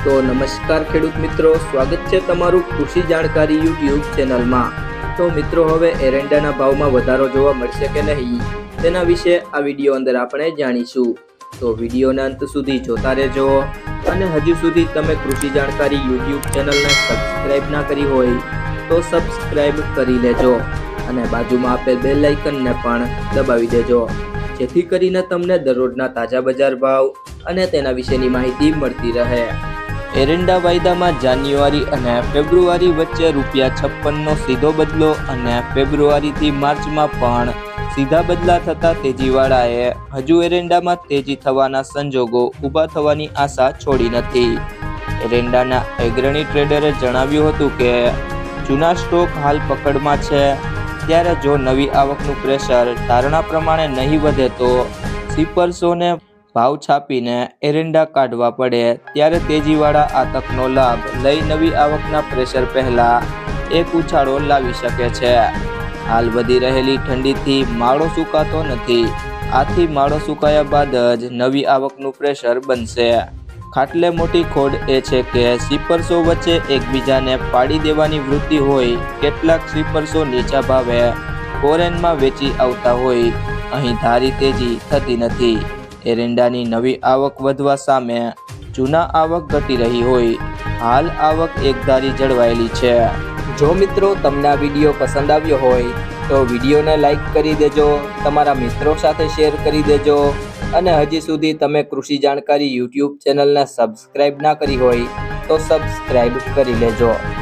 તો નમસ્કાર ખેડૂત મિત્રો, સ્વાગત છે તમારું કૃષિ જાણકારી યુટ્યુબ ચેનલમાં। તો મિત્રો, હવે એરંડાના ભાવમાં વધારો જોવા મળશે કે નહીં તેના વિશે આ વિડીયો અંદર આપણે જાણીશું। તો વિડીયોના અંત સુધી જોતા રહેજો અને હજુ સુધી તમે કૃષિ જાણકારી યુટ્યુબ ચેનલને સબસ્ક્રાઇબ ના કરી હોય તો સબસ્ક્રાઇબ કરી લેજો અને બાજુમાં આપેલ બેલ આઇકનને પણ દબાવી દેજો, જેથી કરીને તમને દરરોજના તાજા બજાર ભાવ અને તેના વિશેની માહિતી મળતી રહે। એરંડા વાયદામાં જાન્યુઆરી અને ફેબ્રુઆરી વચ્ચે ₹56નો સીધો બદલો અને ફેબ્રુઆરીથી માર્ચમાં પણ સીધા બદલા થતા તેજીવાળાએ હજુ એરંડામાં તેજી થવાના સંજોગો ઊભા થવાની આશા છોડી નથી। એરંડાના અગ્રણી ટ્રેડરે જણાવ્યું હતું કે જૂના સ્ટોક હાલ પકડમાં છે, ત્યારે જો નવી આવકનું પ્રેશર ધારણા પ્રમાણે નહીં વધે તો શિપર્સોને ભાવ છાપીને એરંડા કાઢવા પડે, ત્યારે તેજીવાળા આ તકનો લાભ લઈ નવી આવકના પ્રેશર પહેલા એક ઉછાળો લાવી શકે છે। હાલ વધી રહેલી ઠંડીથી માળો સુકાતો નથી, આથી માળો સુકાયા બાદ જ નવી આવકનું પ્રેશર બનશે। ખાટલે મોટી ખોડ એ છે કે શિપર્સો વચ્ચે એકબીજાને પાડી દેવાની વૃત્તિ હોય। કેટલાક શિપર્સો નીચા ભાવે ફોરેનમાં વેચી આવતા હોય, અહીં ધારી તેજી થતી નથી। એરંડાની નવી આવક વધવા સામે જૂના આવક ઘટી રહી હોય, હાલ આવક એકધારી જળવાયેલી છે। જો મિત્રો તમને આ વિડીયો પસંદ આવ્યો હોય તો વિડીયોને લાઈક કરી દેજો, તમારા મિત્રો સાથે શેર કરી દેજો અને હજી સુધી તમે કૃષિ જાણકારી યુટ્યુબ ચેનલને સબસ્ક્રાઇબ ના કરી હોય તો સબસ્ક્રાઇબ કરી લેજો।